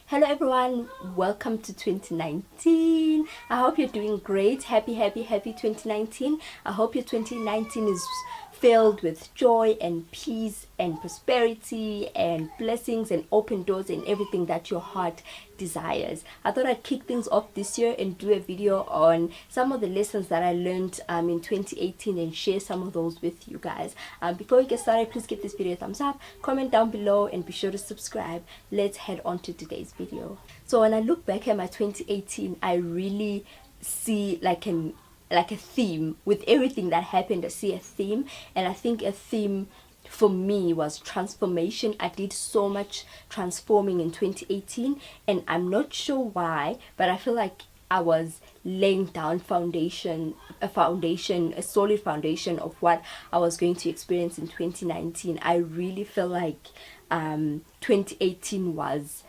Hello everyone, welcome to 2019. I hope you're doing great. Happy 2019. I hope your 2019 is filled with joy and peace and prosperity and blessings and open doors and everything that your heart desires. I thought I'd kick things off this year and do a video on some of the lessons that I learned in 2018 and share some of those with you guys. Before we get started, please give this video a thumbs up, comment down below, and be sure to subscribe. Let's head on to today's video. So when I look back at my 2018, I really see like a theme with everything that happened. I see a theme, and I think a theme for me was transformation. I did so much transforming in 2018, and I'm not sure why, but I feel like I was laying down a solid foundation of what I was going to experience in 2019. I really feel like 2018 was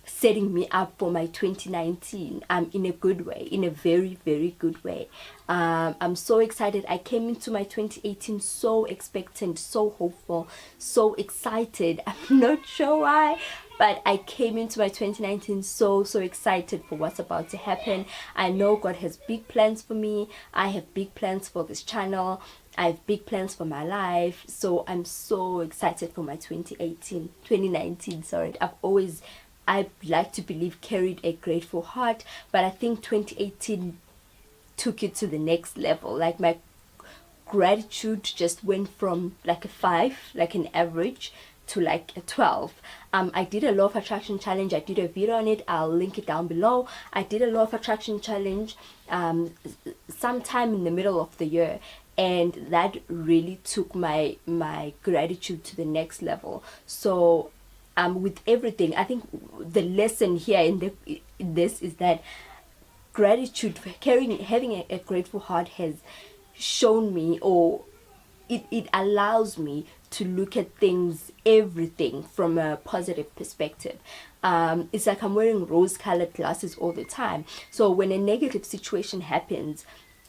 setting me up for my 2019 in a good way, in a very, very good way. I'm so excited. I came into my 2018 so expectant, so hopeful, so excited. I'm not sure why, but I came into my 2019 so excited for what's about to happen. I know God has big plans for me. I have big plans for this channel. I have big plans for my life. So I'm so excited for my 2019, sorry. I like to believe carried a grateful heart, but I think 2018 took it to the next level. Like my gratitude just went from like a 5, like an average, to like a 12. I did a law of attraction challenge. I did a video on it. I'll link it down below. I did a law of attraction challenge sometime in the middle of the year, and that really took my gratitude to the next level. So with everything, I think the lesson here in this is that gratitude, having a grateful heart, has shown me, or it allows me to look at things, everything, from a positive perspective. It's like I'm wearing rose-colored glasses all the time. So when a negative situation happens,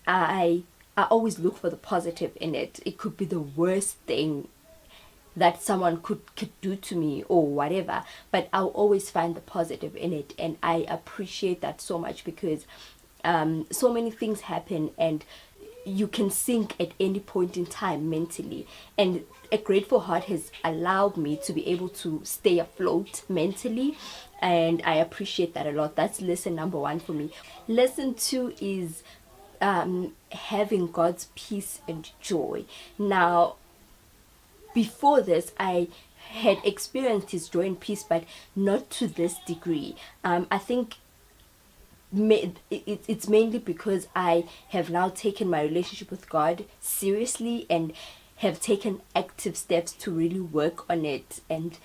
I always look for the positive in it. It could be the worst thing that someone could do to me or whatever, but I'll always find the positive in it, and I appreciate that so much, because so many things happen and you can sink at any point in time mentally, and a grateful heart has allowed me to be able to stay afloat mentally, and I appreciate that a lot. That's lesson number 1 for me. Lesson 2 is having God's peace and joy. Now, before this, I had experienced his joy and peace, but not to this degree. I think it's mainly because I have now taken my relationship with God seriously and have taken active steps to really work on it and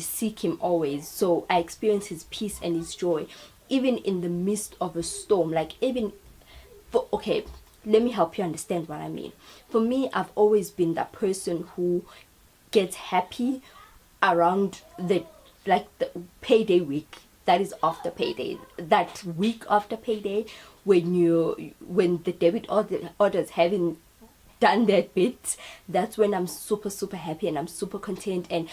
seek him always. So I experience his peace and his joy even in the midst of a storm. Okay, let me help you understand what I mean. For me, I've always been that person who gets happy around the payday week. That is after payday, that week after payday, when the debit orders haven't done their bit. That's when I'm super happy and I'm super content, and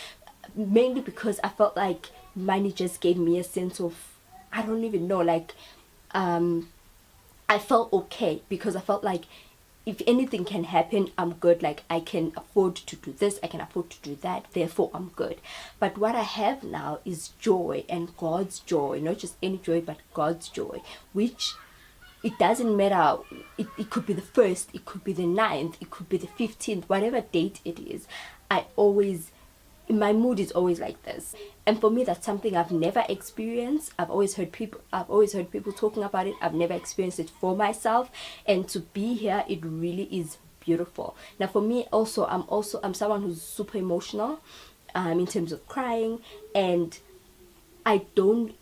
mainly because I felt like money just gave me a sense of, I don't even know, I felt okay, because I felt like if anything can happen, I'm good. Like, I can afford to do this, I can afford to do that, therefore I'm good. But what I have now is joy, and God's joy, not just any joy, but God's joy, which it doesn't matter. It could be the 1st, it could be the 9th, it could be the 15th, whatever date it is. My mood is always like this, and for me, that's something I've never experienced. I've always heard people talking about it. I've never experienced it for myself, and to be here, it really is beautiful. Now, for me, also, I'm someone who's super emotional, in terms of crying, and I don't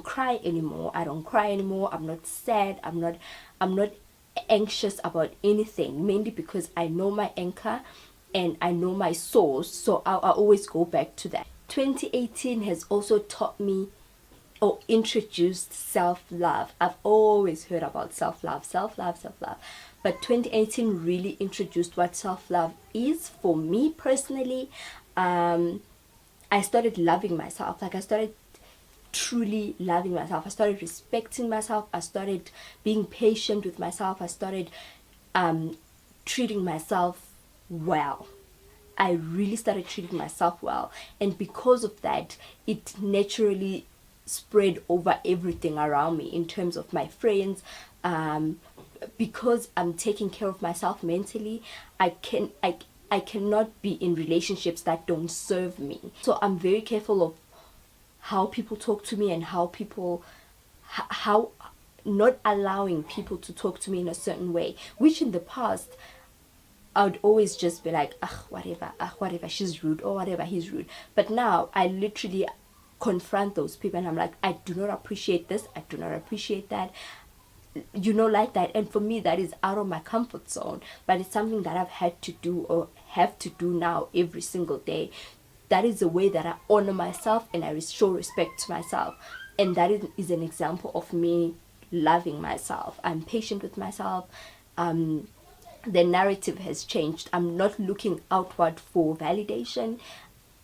cry anymore. I don't cry anymore. I'm not sad. I'm not anxious about anything, mainly because I know my anchor and I know my source, so I always go back to that. 2018 has also taught me, or introduced, self-love. I've always heard about self-love, but 2018 really introduced what self-love is for me personally. I started loving myself. Like, I started truly loving myself. I started respecting myself. I started being patient with myself. I started treating myself well. I really started treating myself well, and because of that, it naturally spread over everything around me in terms of my friends. Because I'm taking care of myself mentally, I cannot be in relationships that don't serve me. So I'm very careful of how people talk to me, and how not allowing people to talk to me in a certain way, which in the past I would always just be like, whatever, she's rude, or whatever, he's rude. But now I literally confront those people, and I'm like, I do not appreciate this, I do not appreciate that, like that. And for me, that is out of my comfort zone, but it's something that I've had to do, or have to do now every single day. That is the way that I honor myself, and I show respect to myself. And that is an example of me loving myself. I'm patient with myself. The narrative has changed. I'm not looking outward for validation.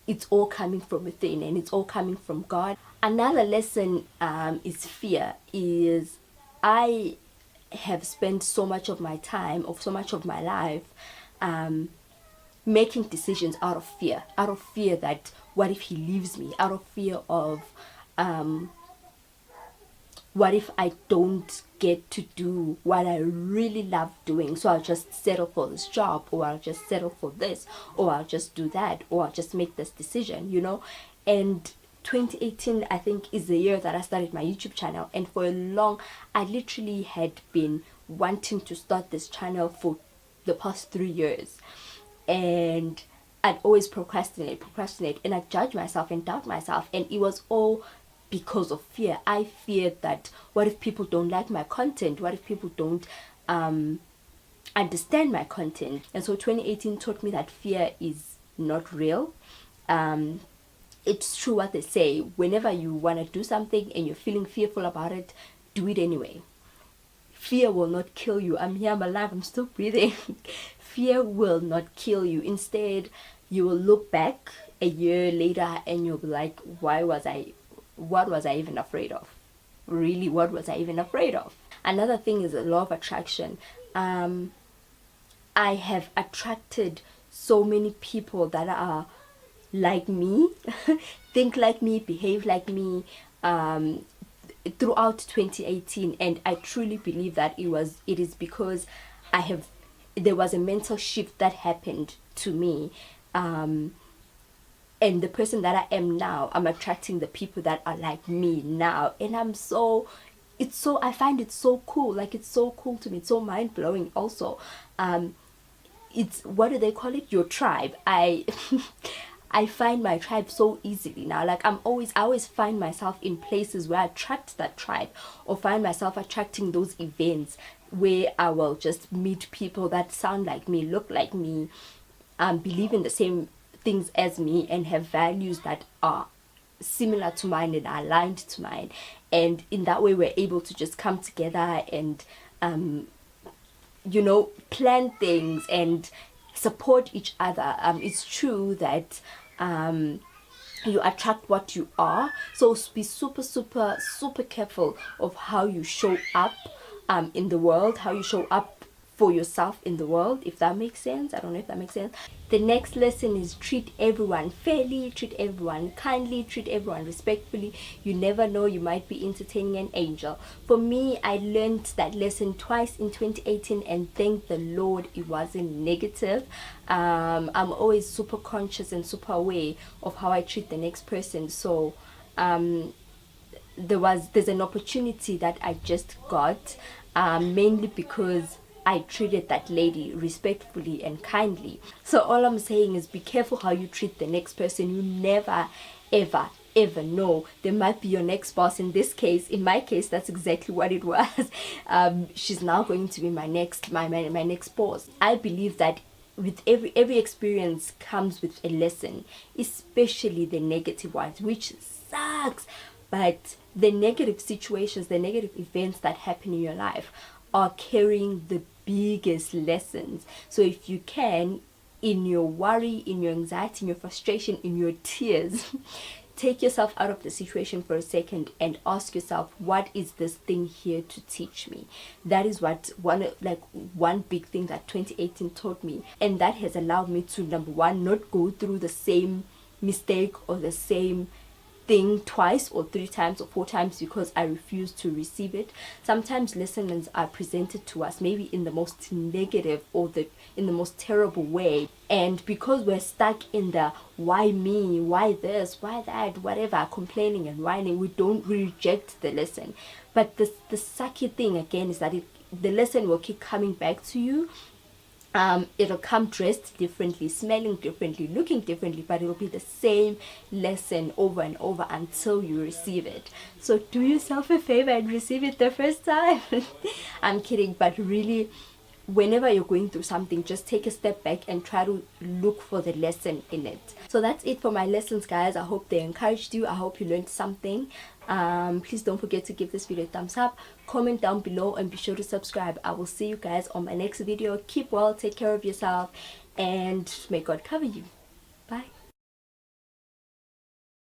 It's all coming from within, and it's all coming from God. Another lesson is fear. Is I have spent so much of my time, or so much of my life, making decisions out of fear that what if he leaves me, out of fear of what if I don't get to do what I really love doing, so I'll just settle for this job, or I'll just settle for this, or I'll just do that, or I'll just make this decision, And 2018, I think, is the year that I started my YouTube channel, and for a long, I literally had been wanting to start this channel for the past 3 years, and I'd always procrastinate, and I'd judge myself and doubt myself, and it was all because of fear. I feared that, what if people don't like my content? What if people don't understand my content? And so 2018 taught me that fear is not real. It's true what they say. Whenever you want to do something and you're feeling fearful about it, do it anyway. Fear will not kill you. I'm here, I'm alive, I'm still breathing. Fear will not kill you. Instead, you will look back a year later and you'll be like, what was I even afraid of? Really, what was I even afraid of? Another thing is the law of attraction. I have attracted so many people that are like me, think like me, behave like me, throughout 2018, and I truly believe that it is because there was a mental shift that happened to me, and the person that I am now, I'm attracting the people that are like me now, and I find it so cool. Like, it's so cool to me. It's so mind blowing. Also, it's, what do they call it? Your tribe. I find my tribe so easily now. Like, I always find myself in places where I attract that tribe, or find myself attracting those events where I will just meet people that sound like me, look like me, believe in the same things as me, and have values that are similar to mine and are aligned to mine. And in that way, we're able to just come together and plan things and support each other. It's true that you attract what you are, so be super careful of how you show up in the world, how you show up for yourself in the world, if that makes sense. I don't know if that makes sense. The next lesson is treat everyone fairly, treat everyone kindly, treat everyone respectfully. You never know, you might be entertaining an angel. For me, I learned that lesson twice in 2018, and thank the Lord it wasn't negative. I'm always super conscious and super aware of how I treat the next person. So there's an opportunity that I just got, mainly because I treated that lady respectfully and kindly. So all I'm saying is, be careful how you treat the next person. You never ever know. They might be your next boss. In my case, that's exactly what it was. She's now going to be my next boss. I believe that with every experience comes with a lesson, especially the negative ones, which sucks. But the negative situations, the negative events that happen in your life are carrying the biggest lessons. So if you can, in your worry, in your anxiety, in your frustration, in your tears, take yourself out of the situation for a second and ask yourself, what is this thing here to teach me? That is what one big thing that 2018 taught me, and that has allowed me to, number one, not go through the same mistake or the same thing twice or three times or four times because I refuse to receive it. Sometimes lessons are presented to us maybe in the most negative or in the most terrible way, and because we're stuck in the why me, why this, why that, whatever, complaining and whining, we don't reject the lesson. But the sucky thing again is that the lesson will keep coming back to you. It'll come dressed differently, smelling differently, looking differently, but it'll be the same lesson over and over until you receive it. So do yourself a favor and receive it the first time. I'm kidding, but really, whenever you're going through something, just take a step back and try to look for the lesson in it. So that's it for my lessons, guys. I hope they encouraged you. I hope you learned something. Please don't forget to give this video a thumbs up, comment down below, and be sure to subscribe. I will see you guys on my next video. Keep well, take care of yourself, and may God cover you. Bye.